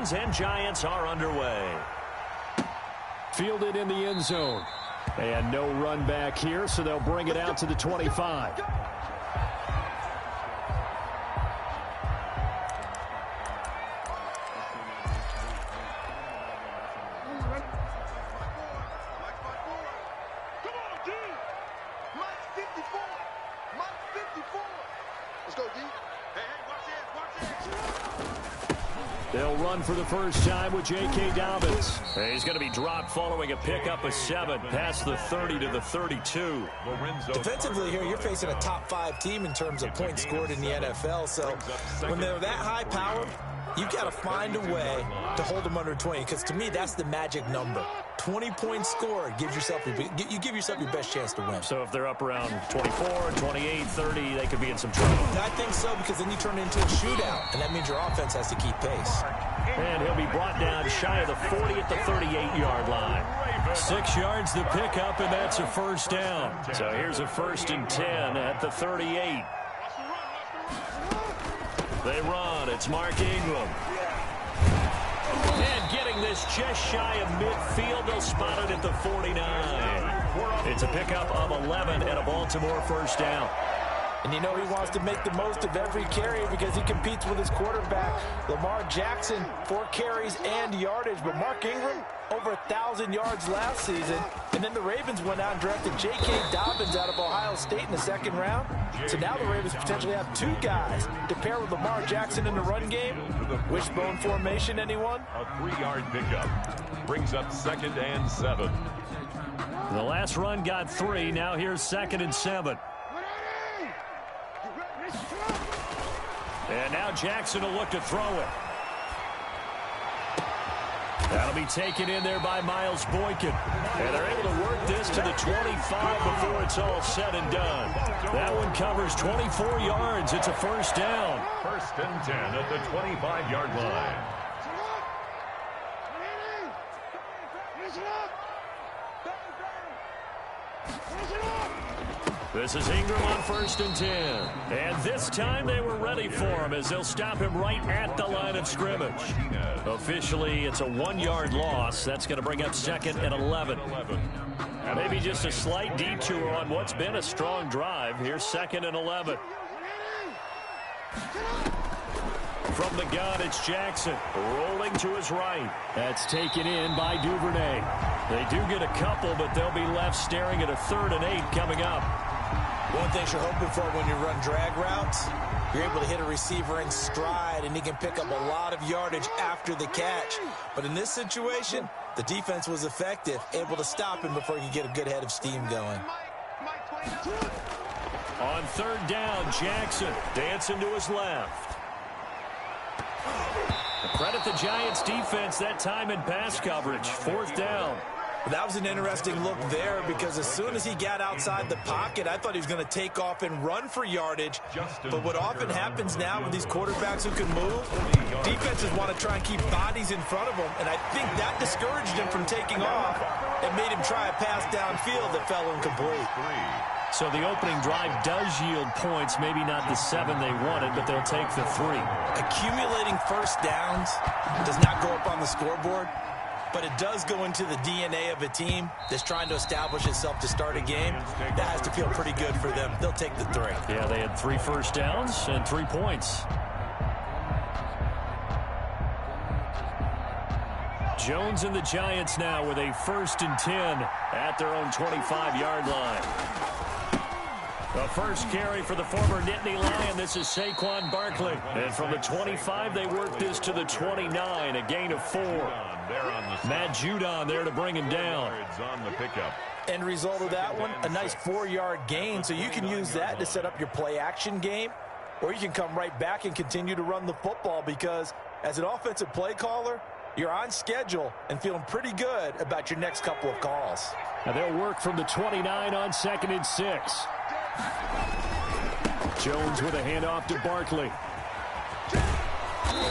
begins, and Giants are underway. Fielded in the end zone. And no run back here, so they'll bring it out to the 25. They'll run for the first time with J.K. Dobbins. He's going to be dropped following a pickup of 7 past the 30 to the 32. Defensively here, you're facing a top-5 team in terms of points scored in the NFL. So when they're that high-powered, you've got to find a way to hold them under 20. Because to me, that's the magic number. 20 points scored gives yourself you give yourself your best chance to win. So if they're up around 24, 28, 30, they could be in some trouble. I think so, because then you turn it into a shootout, and that means your offense has to keep pace. And he'll be brought down shy of the 40 at the 38-yard line. 6 yards the pickup, and that's a first down. So here's a 1st and 10 at the 38. They run. It's Mark Ingram. And getting this just shy of midfield, they'll spot it at the 49. It's a pickup of 11 and a Baltimore first down. And you know he wants to make the most of every carry because he competes with his quarterback, Lamar Jackson, 4 carries and yardage. But Mark Ingram, over 1,000 yards last season. And then the Ravens went out and drafted J.K. Dobbins out of Ohio State in the 2nd round. So now the Ravens potentially have 2 guys to pair with Lamar Jackson in the run game. Wishbone formation, anyone? A 3-yard pickup brings up 2nd and 7. The last run got 3. Now here's 2nd and 7. And now Jackson will look to throw it. That'll be taken in there by Miles Boykin. And they're able to work this to the 25 before it's all said and done. That one covers 24 yards. It's a first down. 1st and 10 at the 25-yard line. This is Ingram on 1st and 10. And this time they were ready for him as they'll stop him right at the line of scrimmage. Officially, it's a 1-yard loss. That's going to bring up 2nd and 11. Maybe just a slight detour on what's been a strong drive. Here's 2nd and 11. From the gun, it's Jackson rolling to his right. That's taken in by Duvernay. They do get a couple, but they'll be left staring at a 3rd and 8 coming up. One thing you're hoping for when you run drag routes, you're able to hit a receiver in stride, and he can pick up a lot of yardage after the catch. But in this situation, the defense was effective, able to stop him before he could get a good head of steam going. On 3rd down, Jackson dancing to his left. Credit the Giants defense that time in pass coverage. 4th down. That was an interesting look there because as soon as he got outside the pocket, I thought he was going to take off and run for yardage. But what often happens now with these quarterbacks who can move, defenses want to try and keep bodies in front of them. And I think that discouraged him from taking off and made him try a pass downfield that fell incomplete. So the opening drive does yield points, maybe not the 7 they wanted, but they'll take the 3. Accumulating first downs does not go up on the scoreboard, but it does go into the DNA of a team that's trying to establish itself to start a game. That has to feel pretty good for them. They'll take the 3. Yeah, they had 3 first downs and 3 points. Jones and the Giants now with a 1st and 10 at their own 25-yard line. The first carry for the former Nittany Lion. This is Saquon Barkley. And from the 25, they work this to the 29, a gain of 4. Matt Judon there to bring him down. On the pickup. End result of that one, a nice 4-yard gain. So you can use that to set up your play-action game, or you can come right back and continue to run the football because as an offensive play caller, you're on schedule and feeling pretty good about your next couple of calls. Now they'll work from the 29 on 2nd and 6. Jones with a handoff to Barkley.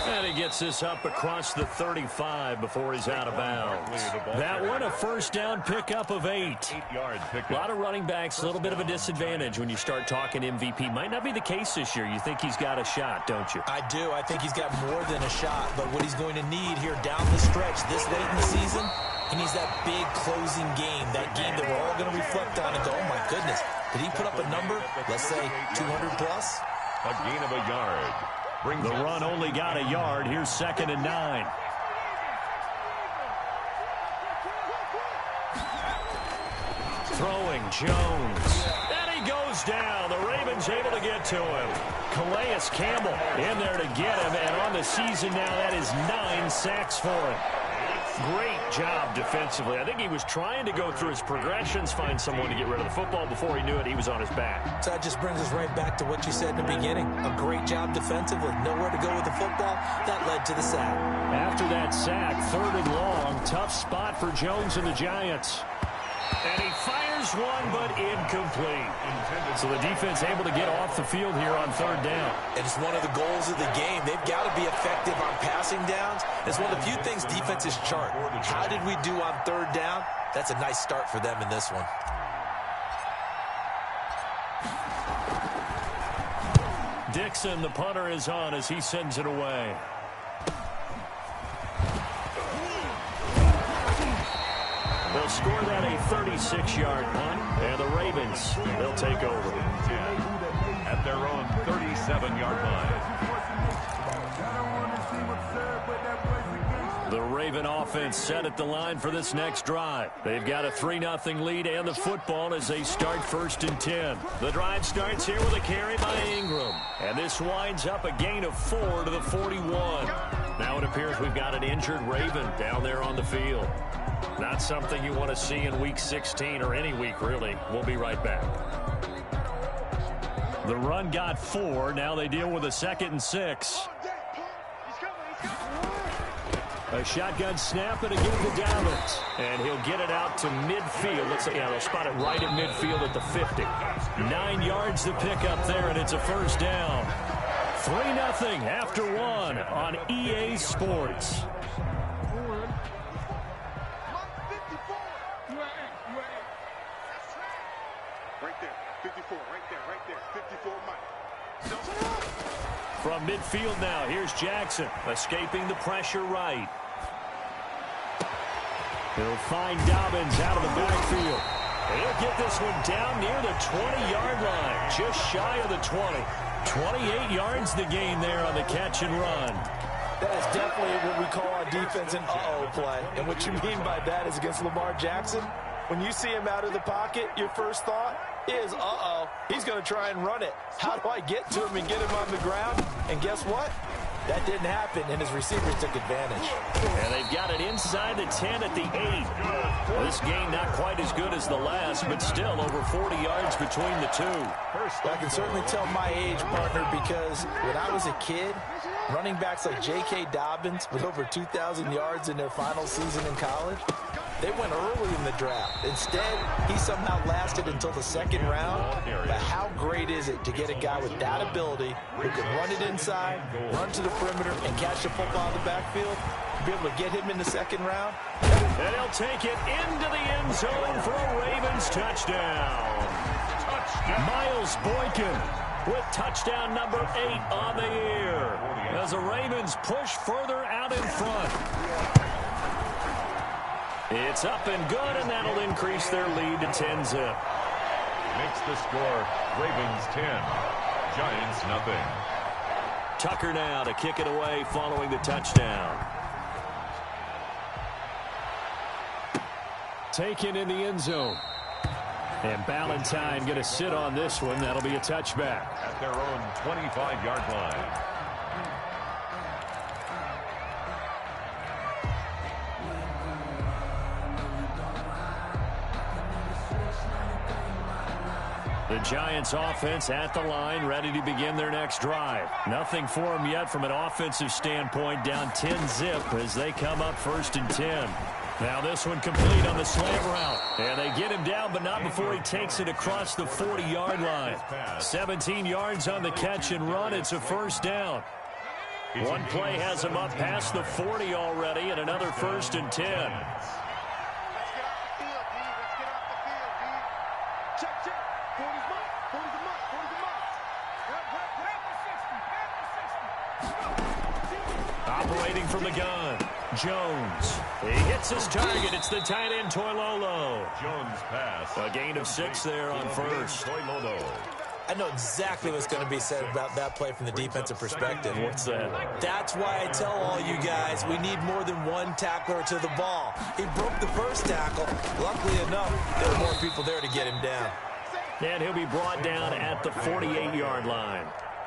And he gets this up across the 35 before he's out of bounds. That one, a first down pickup of 8. A lot of running backs, a little bit of a disadvantage when you start talking MVP. Might not be the case this year. You think he's got a shot, don't you? I do. I think he's got more than a shot. But what he's going to need here down the stretch this late in the season, he needs that big closing game, that game that we're all going to reflect on and go, oh, my goodness, did he put up a number, let's say 200 plus? A gain of a yard. The run only got a yard. Here's 2nd and 9. Throwing Jones. And he goes down. The Ravens able to get to him. Calais Campbell in there to get him. And on the season now, that is 9 sacks for him. Great job defensively. I think he was trying to go through his progressions, find someone to get rid of the football. Before he knew it, he was on his back. So that just brings us right back to what you said in the beginning. A great job defensively. Nowhere to go with the football. That led to the sack. After that sack, 3rd and long. Tough spot for Jones and the Giants. And he fires one, but incomplete. So the defense able to get off the field here on 3rd down. And it's one of the goals of the game. They've got to be effective on passing downs. It's one of the few things defenses chart. How did we do on 3rd down? That's a nice start for them in this one. Dixon, the punter, is on as he sends it away. They'll score that a 36-yard punt, and the Ravens, they'll take over. At their own 37-yard line. The Raven offense set at the line for this next drive. They've got a 3-0 lead and the football as they start 1st and 10. The drive starts here with a carry by Ingram. And this winds up a gain of 4 to the 41. Now it appears we've got an injured Raven down there on the field. Not something you want to see in Week 16 or any week, really. We'll be right back. The run got 4. Now they deal with a 2nd and 6. A shotgun snap and again to Dobbins. And he'll get it out to midfield. Looks like, yeah, they'll spot it right at midfield at the 50. 9 yards to pick up there, and it's a first down. 3-0 after 1 on EA Sports. From midfield now, here's Jackson, escaping the pressure right. He'll find Dobbins out of the backfield. And he'll get this one down near the 20-yard line, just shy of the 20. 28 yards the gain there on the catch and run. That is definitely what we call on defense an uh-oh play. And what you mean by that is against Lamar Jackson, when you see him out of the pocket, your first thought is, uh-oh, he's going to try and run it. How do I get to him and get him on the ground? And guess what? That didn't happen, and his receivers took advantage. And they've got it inside the 10 at the 8. Well, this game not quite as good as the last, but still over 40 yards between the two. I can certainly tell my age, partner, because when I was a kid, running backs like J.K. Dobbins with over 2,000 yards in their final season in college, they went early in the draft. Instead, he somehow lasted until the 2nd round. But how great is it to get a guy with that ability who can run it inside, run to the perimeter, and catch the football in the backfield? To be able to get him in the 2nd round. And he'll take it into the end zone for a Ravens touchdown. Miles Boykin with touchdown number 8 on the year as the Ravens push further out in front. It's up and good, and that'll increase their lead to 10-zip. Makes the score Ravens 10, Giants nothing. Tucker now to kick it away following the touchdown. Taken in the end zone. And Ballantyne going to sit on this one. That'll be a touchback. At their own 25-yard line. The Giants offense at the line, ready to begin their next drive. Nothing for them yet from an offensive standpoint, down 10-zip as they come up 1st and 10. Now this one complete on the slant route. And they get him down, but not before he takes it across the 40-yard line. 17 yards on the catch and run. It's a first down. One play has him up past the 40 already, and another 1st and 10. Operating from the gun, Jones. He hits his target. It's the tight end, Toilolo. Jones pass. A gain of 6 there on first. I know exactly what's going to be said about that play from the defensive perspective. What's that? That's why I tell all you guys we need more than one tackler to the ball. He broke the first tackle. Luckily enough, there were more people there to get him down. And he'll be brought down at the 48-yard line.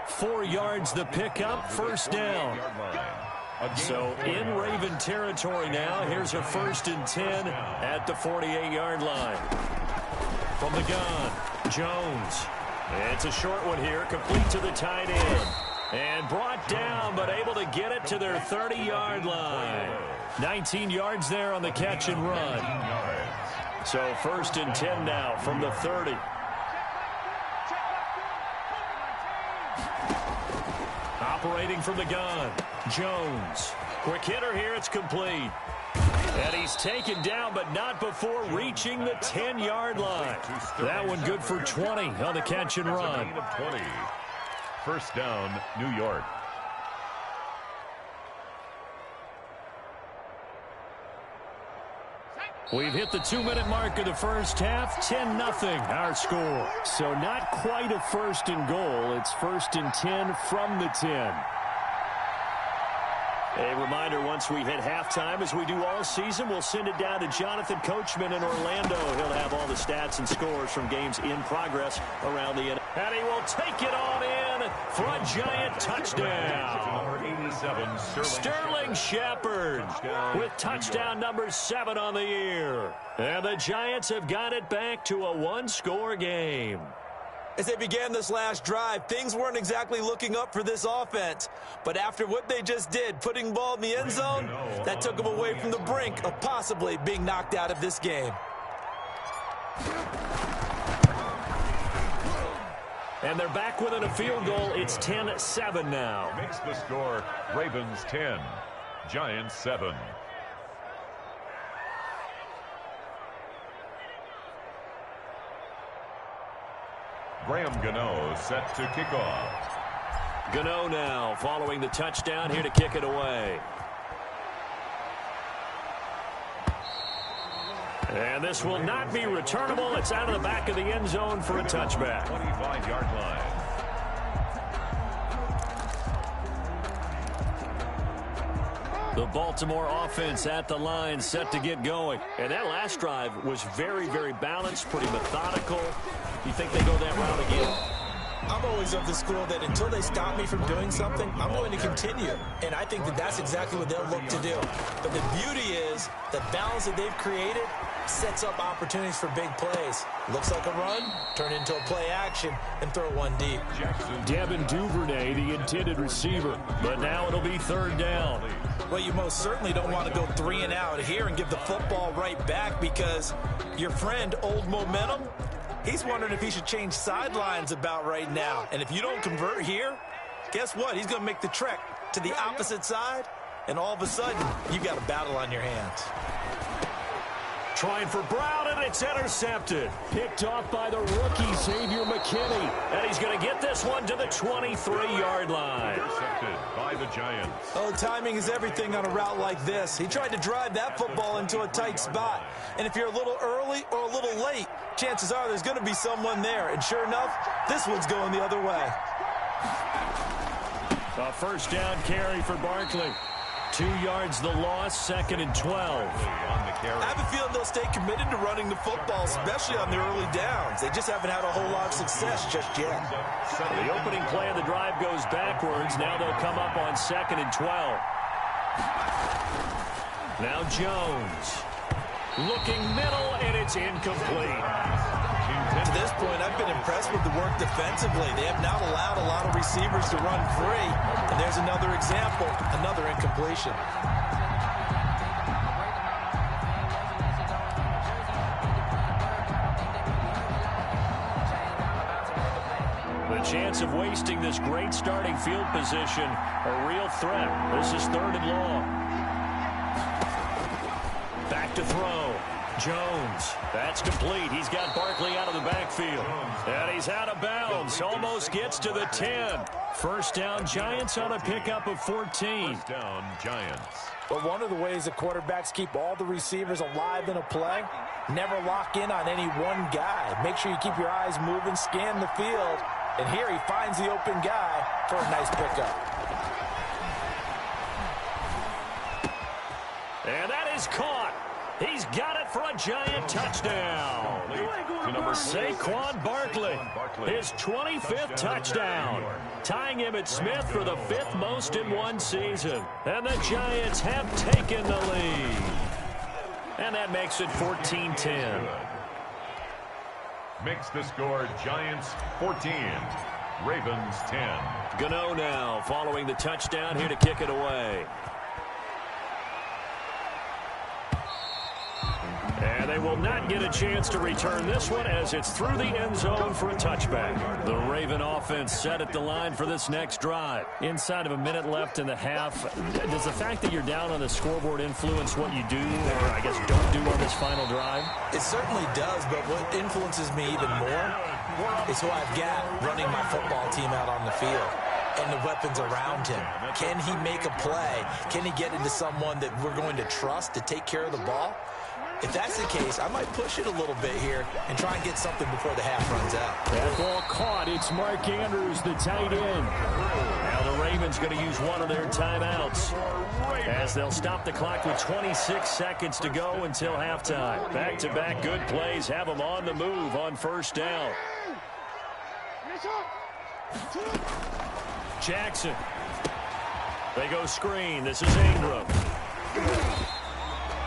4 yards the pickup, 1st down. So in Raven territory now. Here's a 1st and 10 at the 48-yard line. From the gun, Jones. It's a short one here, complete to the tight end. And brought down, but able to get it to their 30-yard line. 19 yards there on the catch and run. So 1st and 10 now from the 30. Operating from the gun, Jones. Quick hitter here, it's complete. And he's taken down, but not before reaching the 10-yard line. That one good for 20 on the catch and run. 20. 1st down, New York. We've hit the 2-minute mark of the first half. 10-0 our score. So not quite a 1st and goal. It's 1st and 10 from the 10. A reminder, once we hit halftime, as we do all season, we'll send it down to Jonathan Coachman in Orlando. He'll have all the stats and scores from games in progress around the end. And he will take it on in for a giant touchdown. Number 87, Sterling Shepard with touchdown number 7 on the year. And the Giants have got it back to a 1-score game. As they began this last drive, things weren't exactly looking up for this offense. But after what they just did, putting the ball in the end zone, that took them away from the brink of possibly being knocked out of this game. And they're back within a field goal. It's 10-7 now. Makes the score Ravens 10, Giants 7. Graham Gano set to kick off. Gano now following the touchdown here to kick it away. And this will not be returnable. It's out of the back of the end zone for a touchback. 25-yard line. The Baltimore offense at the line, set to get going. And that last drive was very, very balanced, pretty methodical. You think they go that route again? I'm always of the school that until they stop me from doing something, I'm going to continue. And I think that that's exactly what they'll look to do. But the beauty is the balance that they've created sets up opportunities for big plays. Looks like a run, turn into a play action, and throw one deep. Devin Duvernay, the intended receiver. But now it'll be 3rd down. Well, you most certainly don't want to go 3 and out here and give the football right back because your friend, Old Momentum, he's wondering if he should change sidelines about right now. And if you don't convert here, guess what? He's going to make the trek to the opposite side, and all of a sudden, you've got a battle on your hands. Trying for Brown, and it's intercepted. Picked off by the rookie, Xavier McKinney. And he's going to get this one to the 23-yard line. Intercepted by the Giants. Oh, timing is everything on a route like this. He tried to drive that football into a tight spot. And if you're a little early or a little late, chances are there's going to be someone there. And sure enough, this one's going the other way. A 1st down carry for Barkley. 2 yards the loss, 2nd and 12. I have a feeling they'll stay committed to running the football, especially on the early downs. They just haven't had a whole lot of success just yet. The opening play of the drive goes backwards. Now they'll come up on 2nd and 12. Now Jones. Looking middle, and it's incomplete. To this point, I've been impressed with the work defensively. They have not allowed a lot of receivers to run free. And there's another example, another incompletion. The chance of wasting this great starting field position a real threat. This is 3rd and long. Back to throw. Jones. That's complete. He's got Barkley out of the backfield. And he's out of bounds. Almost gets to the 10. First down, Giants on a pickup of 14. First down, Giants. But one of the ways the quarterbacks keep all the receivers alive in a play, never lock in on any one guy. Make sure you keep your eyes moving, scan the field. And here he finds the open guy for a nice pickup. And that is caught. He's got it for a Giant touchdown. Saquon Barkley, his 25th touchdown, tying him at Smith for the 5th most in one season. And the Giants have taken the lead. And that makes it 14-10. Makes the score Giants 14, Ravens 10. Gano now following the touchdown here to kick it away. And they will not get a chance to return this one as it's through the end zone for a touchback. The Raven offense set at the line for this next drive. Inside of a minute left in the half, does the fact that you're down on the scoreboard influence what you do, or I guess don't do on this final drive? It certainly does, but what influences me even more is who I've got running my football team out on the field and the weapons around him. Can he make a play? Can he get into someone that we're going to trust to take care of the ball? If that's the case, I might push it a little bit here and try and get something before the half runs out. That ball caught. It's Mark Andrews, the tight end. Now the Ravens going to use one of their timeouts as they'll stop the clock with 26 seconds to go until halftime. Back-to-back good plays have them on the move on first down. Jackson. They go screen. This is Ingram.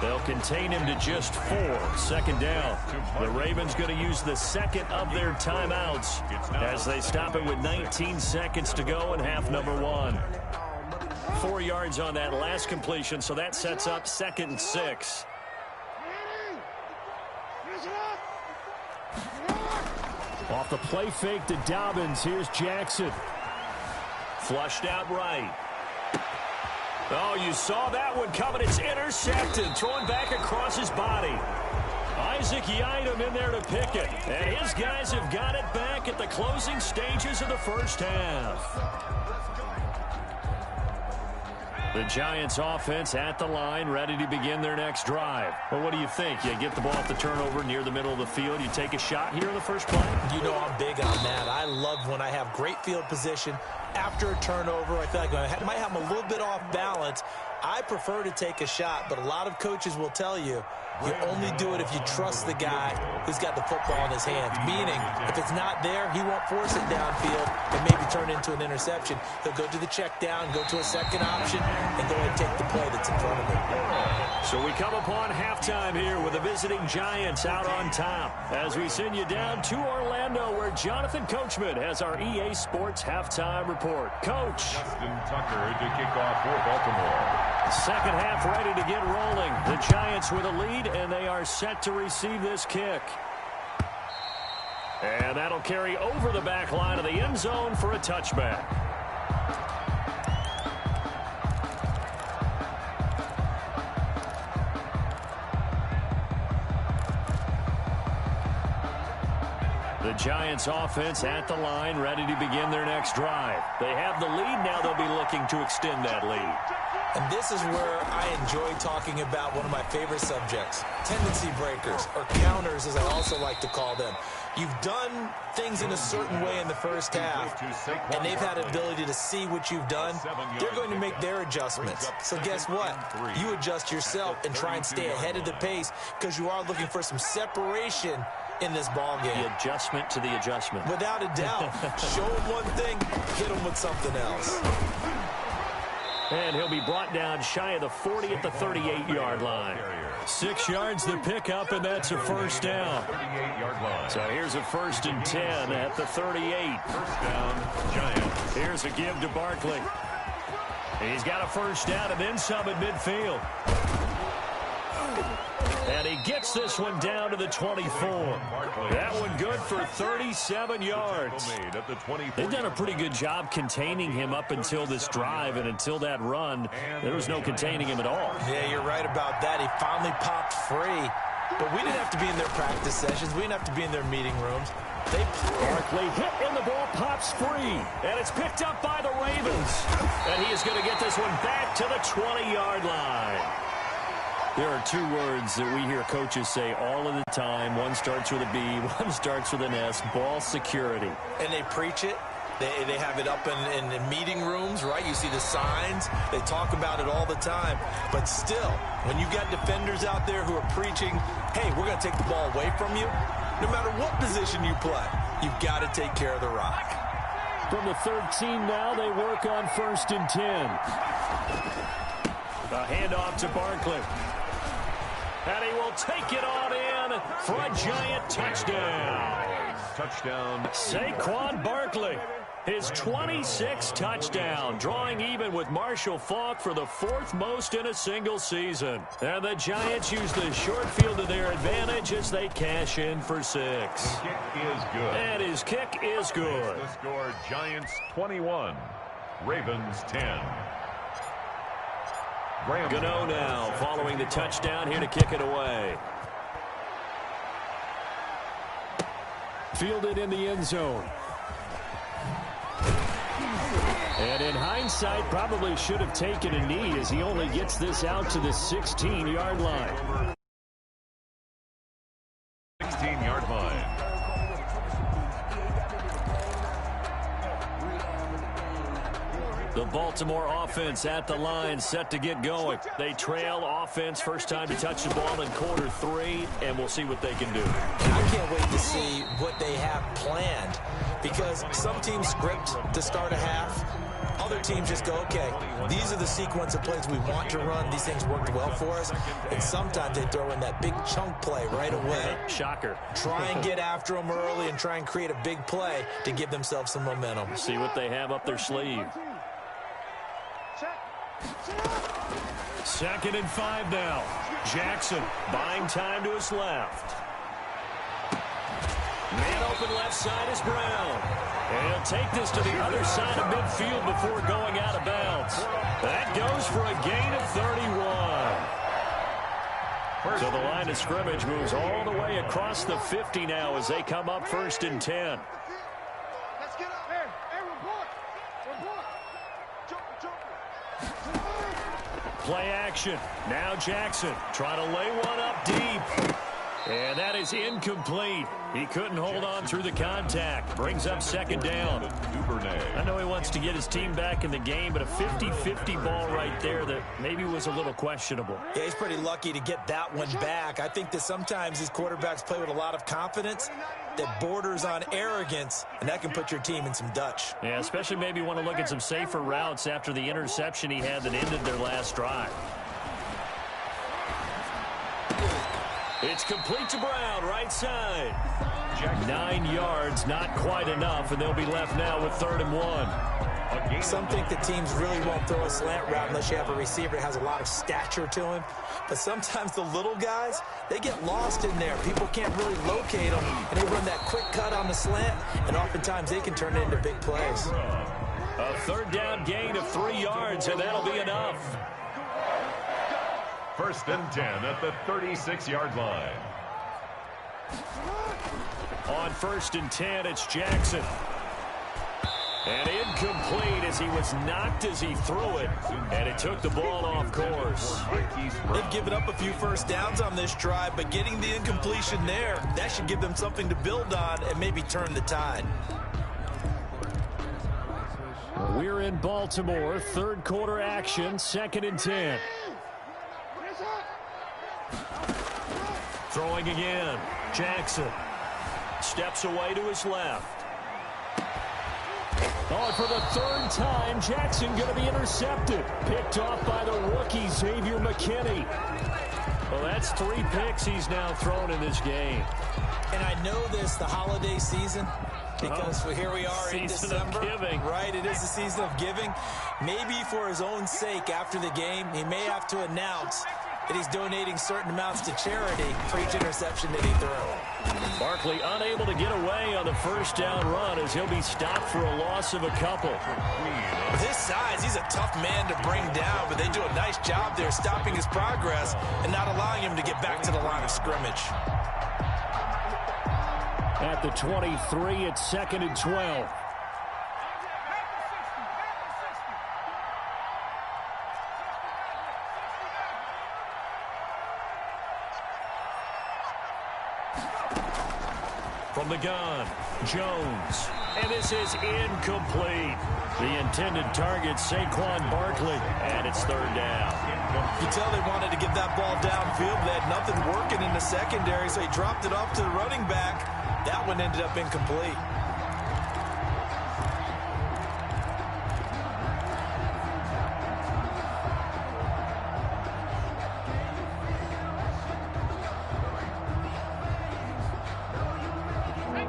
They'll contain him to just 4. 2nd down. The Ravens going to use the second of their timeouts as they stop it with 19 seconds to go in half number 1. 4 yards on that last completion, so that sets up 2nd and 6. Off the play fake to Dobbins. Here's Jackson. Flushed out right. Oh, you saw that one coming. It's intercepted. Thrown back across his body. Isaac Yiadom in there to pick it. And his guys have got it back at the closing stages of the first half. The Giants offense at the line, ready to begin their next drive. Well, what do you think? You get the ball off the turnover near the middle of the field. You take a shot here in the first play? You know I'm big on that. I love when I have great field position. After a turnover, I feel like I might have them a little bit off balance. I prefer to take a shot, but a lot of coaches will tell you, you only do it if you trust the guy who's got the football in his hands. Meaning, if it's not there, he won't force it downfield and maybe turn it into an interception. He'll go to the check down, go to a second option, and go ahead and take the play that's in front of him. So we come upon halftime here with the visiting Giants out on top as we send you down to Orlando where Jonathan Coachman has our EA Sports halftime report. Coach. Justin Tucker to kick off for Baltimore. Second half ready to get rolling. The Giants with a lead, and they are set to receive this kick. And that'll carry over the back line of the end zone for a touchback. The Giants offense at the line, ready to begin their next drive. They have the lead. Now they'll be looking to extend that lead. And this is where I enjoy talking about one of my favorite subjects, tendency breakers, or counters as I also like to call them. You've done things in a certain way in the first half, and they've had an ability to see what you've done. They're going to make their adjustments. So guess what? You adjust yourself and try and stay ahead of the pace because you are looking for some separation in this ball game. The adjustment to the adjustment. Without a doubt. Show them one thing, hit them with something else. And he'll be brought down shy of the 40 at the 38-yard line. 6 yards to pick up, and that's a first down. 38-yard line. So here's a 1st and 10 at the 38. First down, Giants. Here's a give to Barkley. He's got a first down and then some at midfield. And he gets this one down to the 24. That one good for 37 yards. They've done a pretty good job containing him up until this drive, and until that run, there was no containing him at all. Yeah, you're right about that. He finally popped free. But we didn't have to be in their practice sessions. We didn't have to be in their meeting rooms. Barkley hit and the ball pops free. And it's picked up by the Ravens. And he is going to get this one back to the 20-yard line. There are two words that we hear coaches say all of the time. One starts with a B, one starts with an S, ball security. And they preach it. They have it up in meeting rooms, right? You see the signs. They talk about it all the time. But still, when you've got defenders out there who are preaching, hey, we're going to take the ball away from you, no matter what position you play, you've got to take care of the rock. From the 13 now, they work on 1st and 10. A handoff to Barkley. And he will take it on in for a giant touchdown. Touchdown. Saquon Barkley. His 26th touchdown, drawing even with Marshall Faulk for the 4th most in a single season. And the Giants use the short field to their advantage as they cash in for 6. The kick is good. And his kick is good. The score, Giants 21, Ravens 10. Gano now following the touchdown here to kick it away. Fielded in the end zone. And in hindsight, probably should have taken a knee as he only gets this out to the 16-yard line. 16-yard line. The Baltimore offense at the line, set to get going. They trail offense, first time to touch the ball in quarter 3, and we'll see what they can do. I can't wait to see what they have planned, because some teams script to start a half. Other teams just go, okay, these are the sequence of plays we want to run. These things worked well for us. And sometimes they throw in that big chunk play right away. Shocker. Try and get after them early and try and create a big play to give themselves some momentum. See what they have up their sleeve. 2nd and 5 now. Jackson buying time to his left. Man open left side is Brown. And he'll take this to the other side of midfield before going out of bounds. That goes for a gain of 31. So the line of scrimmage moves all the way across the 50 now as they come up 1st and 10. Let's get up here. Hey, report. Play action. Now Jackson trying to lay one up deep. And that is incomplete. He couldn't hold on through the contact. Brings up 2nd down. I know he wants to get his team back in the game, but a 50-50 ball right there that maybe was a little questionable. Yeah, he's pretty lucky to get that one back. I think that sometimes these quarterbacks play with a lot of confidence that borders on arrogance, and that can put your team in some Dutch. Yeah, especially maybe want to look at some safer routes after the interception he had that ended their last drive. It's complete to Brown, right side. 9 yards, not quite enough, and they'll be left now with 3rd and 1. Some think that teams really won't throw a slant route unless you have a receiver that has a lot of stature to him. But sometimes the little guys, they get lost in there. People can't really locate them, and they run that quick cut on the slant, and oftentimes they can turn it into big plays. A 3rd down gain of 3 yards, and that'll be enough. 1st and 10 at the 36-yard line. On 1st and 10, it's Jackson. And incomplete as he was knocked as he threw it. And it took the ball off course. They've given up a few first downs on this drive, but getting the incompletion there, that should give them something to build on and maybe turn the tide. We're in Baltimore, 3rd quarter action, 2nd and 10. Throwing again. Jackson steps away to his left. Oh, for the 3rd time, Jackson going to be intercepted. Picked off by the rookie, Xavier McKinney. Well, that's 3 picks he's now thrown in this game. And I know this, the holiday season, because here we are in December. Season of giving. Right, it is the season of giving. Maybe for his own sake after the game, he may have to announce that he's donating certain amounts to charity for each interception that he threw. Barkley unable to get away on the first down run as he'll be stopped for a loss of a couple. With his size, he's a tough man to bring down, but they do a nice job there stopping his progress and not allowing him to get back to the line of scrimmage. At the 23, it's 2nd and 12. From the gun, Jones. And this is incomplete. The intended target, Saquon Barkley. And it's 3rd down. You tell they wanted to get that ball downfield. They had nothing working in the secondary, so he dropped it off to the running back. That one ended up incomplete.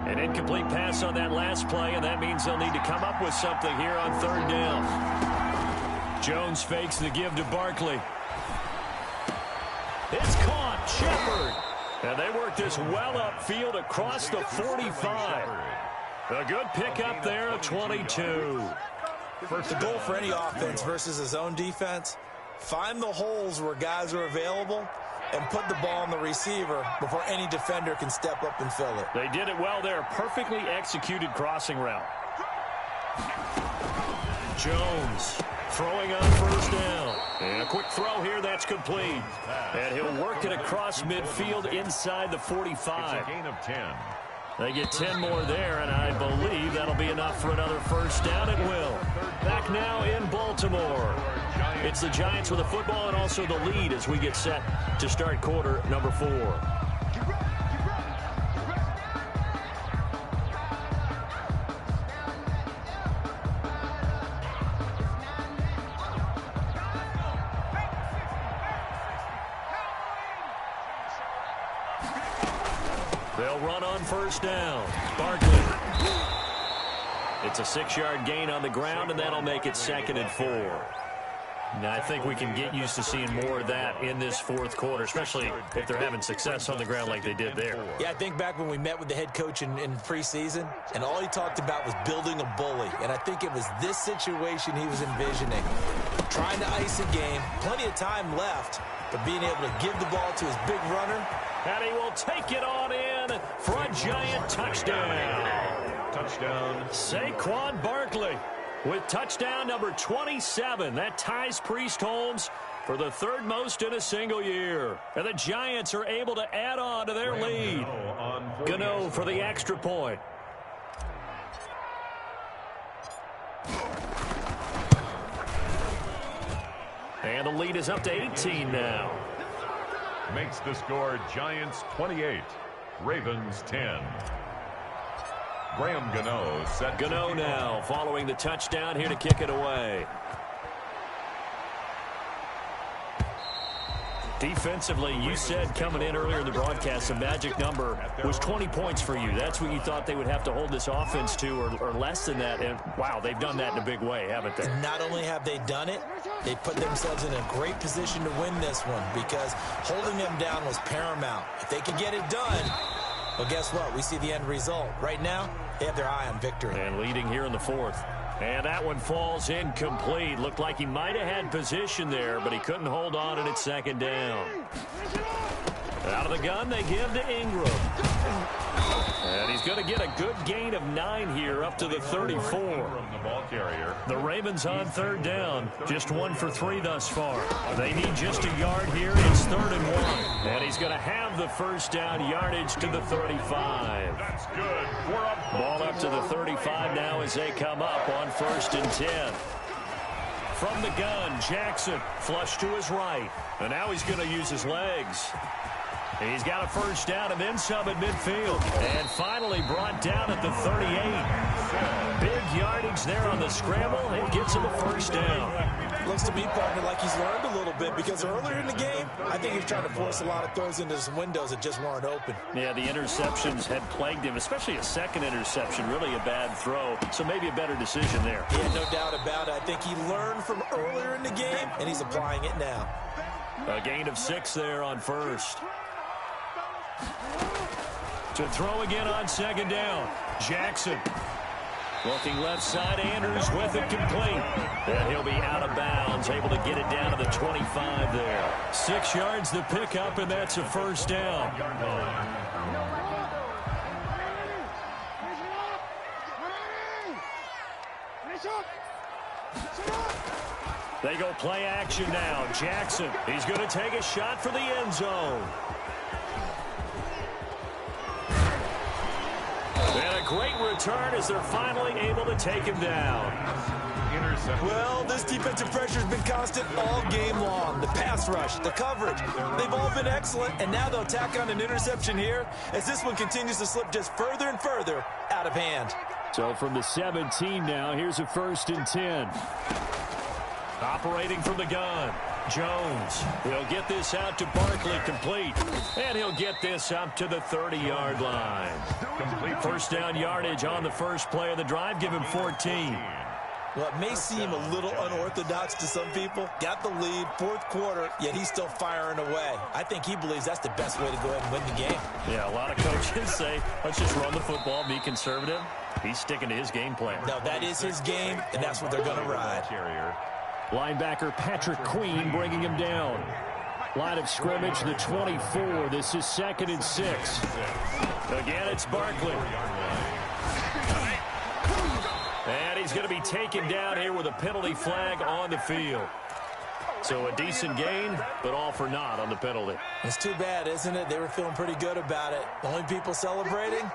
An incomplete pass on that last play, and that means they'll need to come up with something here on 3rd down. Jones fakes the give to Barkley. It's caught. Shepard. And they work this well upfield across the 45. A good pickup there at 22. The goal for any offense versus his own defense, find the holes where guys are available and put the ball on the receiver before any defender can step up and fill it. They did it well there. Perfectly executed crossing route. Jones throwing on 1st down. And a quick throw here, that's complete. And he'll work it across midfield inside the 45. It's a gain of 10. They get 10 more there, and I believe that'll be enough for another 1st down. It will. Back now in Baltimore. It's the Giants with the football and also the lead as we get set to start quarter number 4. They'll run on 1st down. Barkley. It's a 6-yard gain on the ground, and that'll make it 2nd and 4. Now, I think we can get used to seeing more of that in this 4th quarter, especially if they're having success on the ground like they did there. Yeah, I think back when we met with the head coach in preseason, and all he talked about was building a bully. And I think it was this situation he was envisioning. Trying to ice a game, plenty of time left, but being able to give the ball to his big runner. And he will take it on in for a Giant touchdown. Touchdown. Saquon Barkley with touchdown number 27. That ties Priest Holmes for the 3rd most in a single year. And the Giants are able to add on to their lead. Gano for the extra point. And the lead is up to 18 now. Makes the score Giants 28, Ravens 10. Graham Gano set. Gano now following the touchdown here to kick it away. Defensively, you said coming in earlier in the broadcast, the magic number was 20 points for you. That's what you thought they would have to hold this offense to, or less than that. And, wow, they've done that in a big way, haven't they? And not only have they done it, they put themselves in a great position to win this one because holding them down was paramount. If they could get it done, well, guess what? We see the end result. Right now, they have their eye on victory. And leading here in the 4th. And that one falls incomplete. Looked like he might have had position there, but he couldn't hold on, and it's 2nd down. Out of the gun, they give to Ingram. And he's going to get a good gain of 9 here up to the 34. From the ball carrier. The Ravens on 3rd down. Just 1 for 3 thus far. They need just a yard here. It's 3rd and 1. And he's going to have the 1st down yardage to the 35. That's good. Ball up to the 35 now as they come up on 1st and 10. From the gun, Jackson flush to his right. And now he's going to use his legs. He's got a 1st down and then some at midfield. And finally brought down at the 38. Big yardage there on the scramble. It gets him a 1st down. Looks to me, partner, like he's learned a little bit because earlier in the game, I think he was trying to force a lot of throws into some windows that just weren't open. Yeah, the interceptions had plagued him, especially a 2nd interception, really a bad throw. So maybe a better decision there. Yeah, no doubt about it. I think he learned from earlier in the game, and he's applying it now. A gain of 6 there on first. To throw again on second down. Jackson. Looking left side, Andrews with it complete. And he'll be out of bounds, able to get it down to the 25 there. 6 yards the pickup, and that's a first down. They go play action now. Jackson, he's going to take a shot for the end zone. And a great return as they're finally able to take him down. Well, this defensive pressure has been constant all game long. The pass rush, the coverage, they've all been excellent, and now they'll tack on an interception here as this one continues to slip just further and further out of hand. So from the 17 now, here's a 1st and 10. Operating from the gun, Jones. He'll get this out to Barkley, complete. And he'll get this up to the 30-yard line. First down yardage on the first play of the drive. Give him 14. Well, it may seem a little unorthodox to some people. Got the lead, 4th quarter, yet he's still firing away. I think he believes that's the best way to go ahead and win the game. Yeah, a lot of coaches say, let's just run the football, be conservative. He's sticking to his game plan. No, that is his game, and that's what they're going to ride. Linebacker Patrick Queen bringing him down. Line of scrimmage, the 24. This is 2nd and 6. Again, it's Barkley. And he's going to be taken down here with a penalty flag on the field. So a decent gain, but all for naught on the penalty. It's too bad, isn't it? They were feeling pretty good about it. The only people celebrating,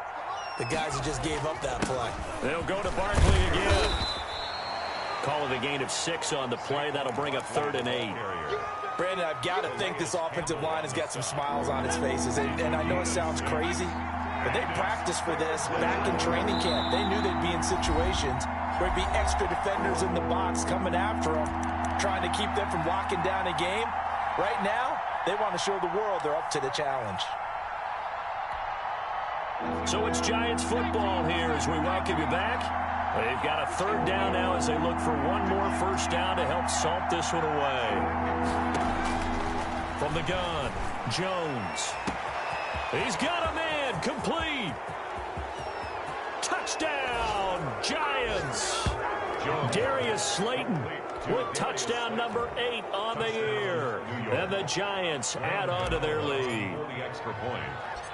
the guys who just gave up that play. They'll go to Barkley again. Call it a gain of 6 on the play. That'll bring up 3rd and 8. Brandon, I've got to think this offensive line has got some smiles on its faces. And I know it sounds crazy, but they practiced for this back in training camp. They knew they'd be in situations where there'd be extra defenders in the box coming after them, trying to keep them from locking down a game. Right now, they want to show the world they're up to the challenge. So it's Giants football here as we welcome you back. They've got a 3rd down now as they look for one more first down to help salt this one away. From the gun, Jones. He's got a man, complete. Touchdown, Giants. Darius Slayton with touchdown number 8 on the year. And the Giants add on to their lead.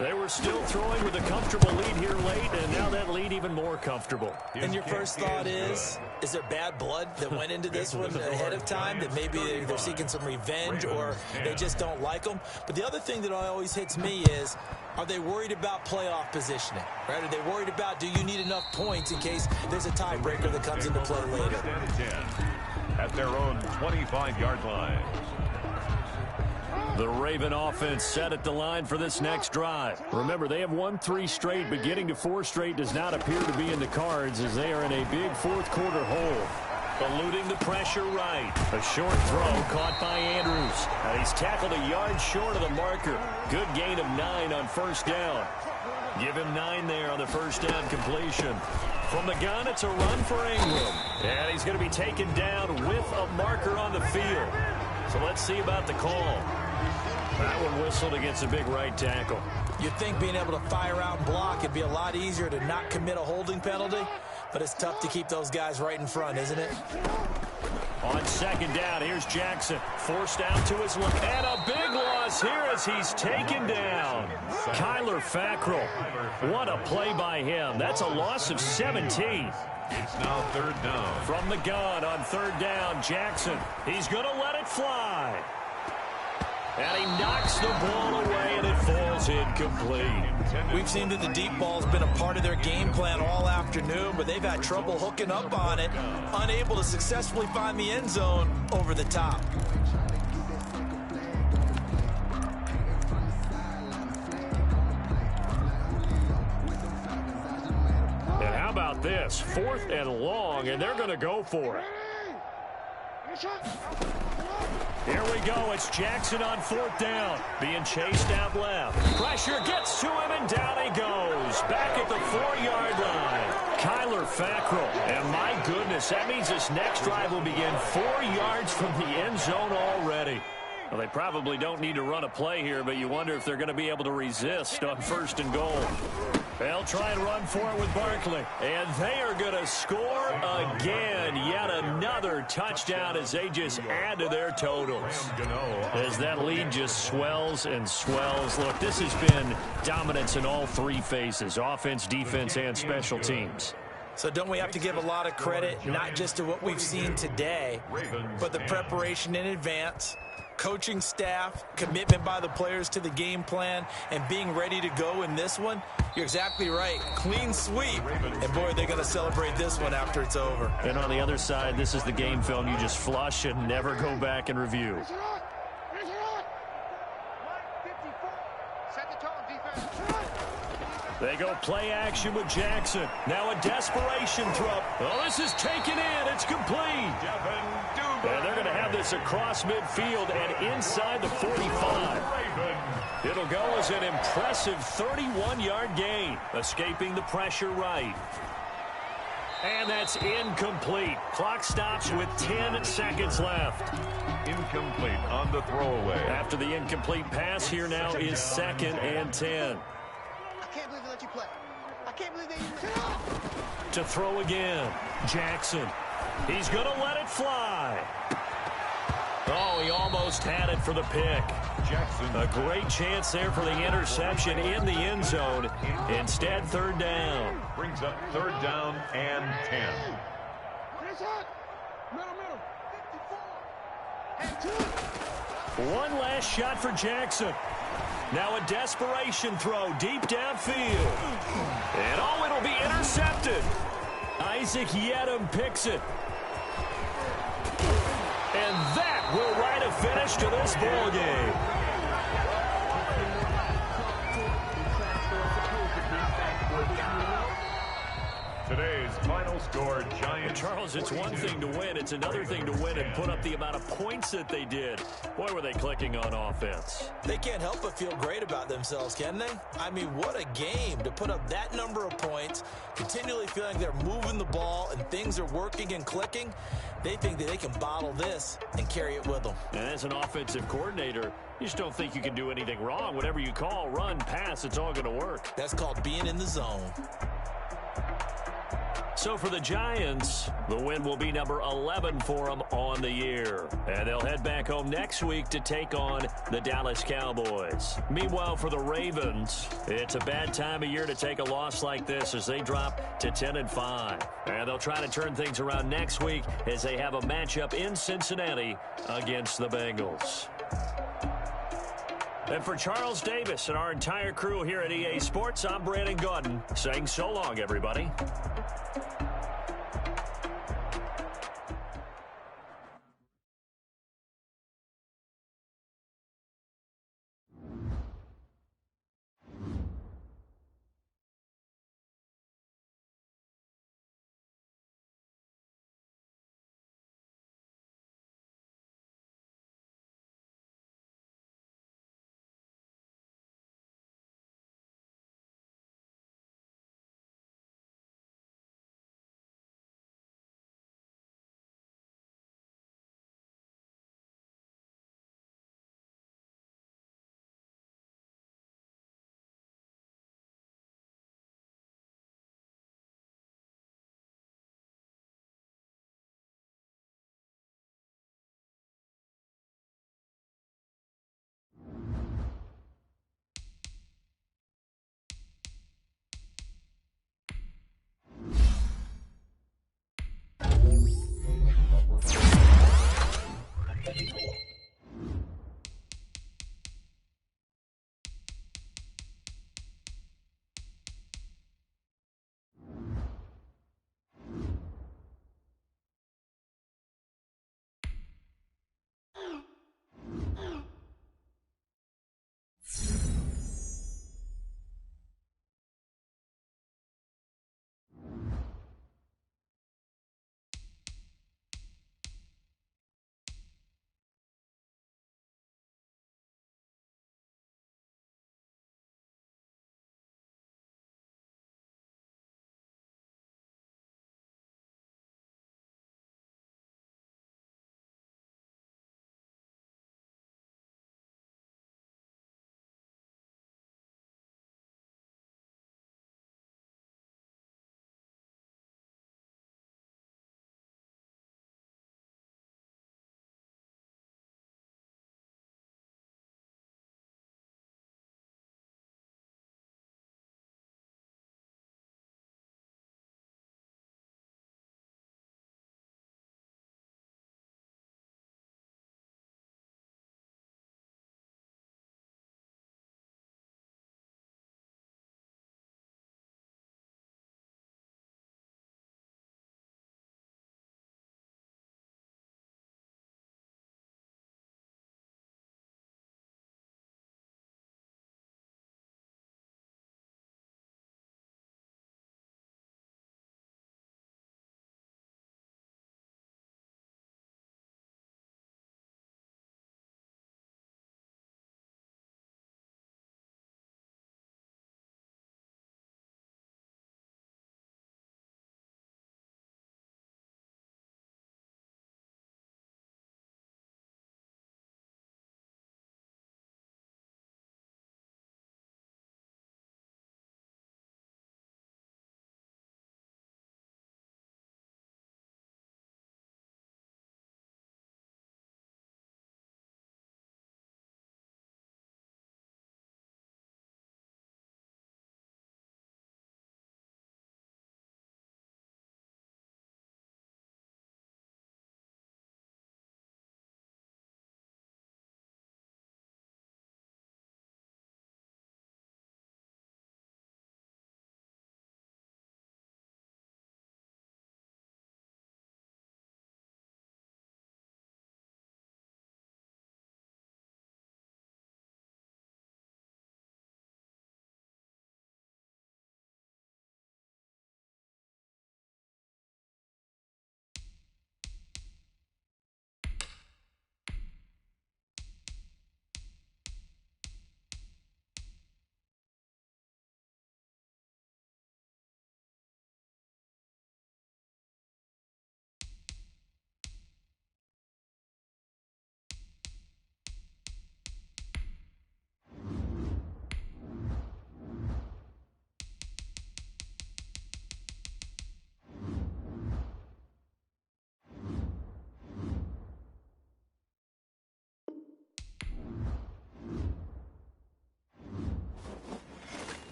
They were still throwing with a comfortable lead here late, and now that lead even more comfortable. And your first thought is there bad blood that went into this one ahead of time, that maybe they're seeking some revenge or they just don't like them? But the other thing that always hits me is, are they worried about playoff positioning? Right? Are they worried about, do you need enough points in case there's a tiebreaker that comes into play later? At their own 25-yard line. The Raven offense set at the line for this next drive. Remember, they have won 3 straight, but getting to 4 straight does not appear to be in the cards as they are in a big 4th quarter hole. Eluding the pressure right. A short throw caught by Andrews. And he's tackled a yard short of the marker. Good gain of 9 on first down. Give him 9 there on the first down completion. From the gun, it's a run for Ingram. And he's going to be taken down with a marker on the field. So let's see about the call. That one whistled against a big right tackle. You'd think being able to fire out and block, it'd be a lot easier to not commit a holding penalty, but it's tough to keep those guys right in front, isn't it? On second down, here's Jackson. Forced out to his left. And a big loss here as he's taken down. Kyler Fackrell. What a play by him. That's a loss of 17. It's now 3rd down. From the gun on 3rd down, Jackson. He's going to let it fly. And he knocks the ball away, and it falls incomplete. We've seen that the deep ball's been a part of their game plan all afternoon, but they've had trouble hooking up on it, unable to successfully find the end zone over the top. And how about this? 4th and long, and they're going to go for it. Here we go. It's Jackson on 4th down. Being chased out left. Pressure gets to him, and down he goes. Back at the 4-yard line. Kyler Fackrell. And my goodness, that means this next drive will begin 4 yards from the end zone already. Well, they probably don't need to run a play here, but you wonder if they're going to be able to resist on 1st and goal. They'll try and run for it with Barkley. And they are going to score again. Yet another touchdown as they just add to their totals. As that lead just swells and swells. Look, this has been dominance in all 3 phases, offense, defense, and special teams. So don't we have to give a lot of credit, not just to what we've seen today, but the preparation in advance, coaching staff, commitment by the players to the game plan, and being ready to go in this one? You're exactly right. Clean sweep. And, boy, they're going to celebrate this one after it's over. And on the other side, this is the game film you just flush and never go back and review. Set the tone, defense. They go play action with Jackson. Now a desperation throw. Oh, this is taken in. It's complete. And they're going to have this across midfield and inside the 45. It'll go as an impressive 31-yard gain, escaping the pressure right. And that's incomplete. Clock stops with 10 seconds left. Incomplete on the throwaway. After the incomplete pass, here now is 2nd and 10. I can't believe they let you play. I can't believe they... To throw again. Jackson. He's going to let it fly. Oh, he almost had it for the pick. Jackson. A great chance there for the interception in the end zone. Instead, 3rd down. Brings up 3rd down and 10. One last shot for Jackson. Now a desperation throw deep downfield. And oh, it'll be intercepted. Isaac Yedem picks it. And that will write a finish to this ball game. Today's final score, Giants. Charles, it's one thing to win. It's another thing to win and put up the amount of points that they did. Boy, were they clicking on offense. They can't help but feel great about themselves, can they? I mean, what a game to put up that number of points, continually feeling they're moving the ball and things are working and clicking. They think that they can bottle this and carry it with them. And as an offensive coordinator, you just don't think you can do anything wrong. Whatever you call, run, pass, it's all going to work. That's called being in the zone. So for the Giants, the win will be number 11 for them on the year. And they'll head back home next week to take on the Dallas Cowboys. Meanwhile, for the Ravens, it's a bad time of year to take a loss like this as they drop to 10-5. And they'll try to turn things around next week as they have a matchup in Cincinnati against the Bengals. And for Charles Davis and our entire crew here at EA Sports, I'm Brandon Gaudin saying so long, everybody.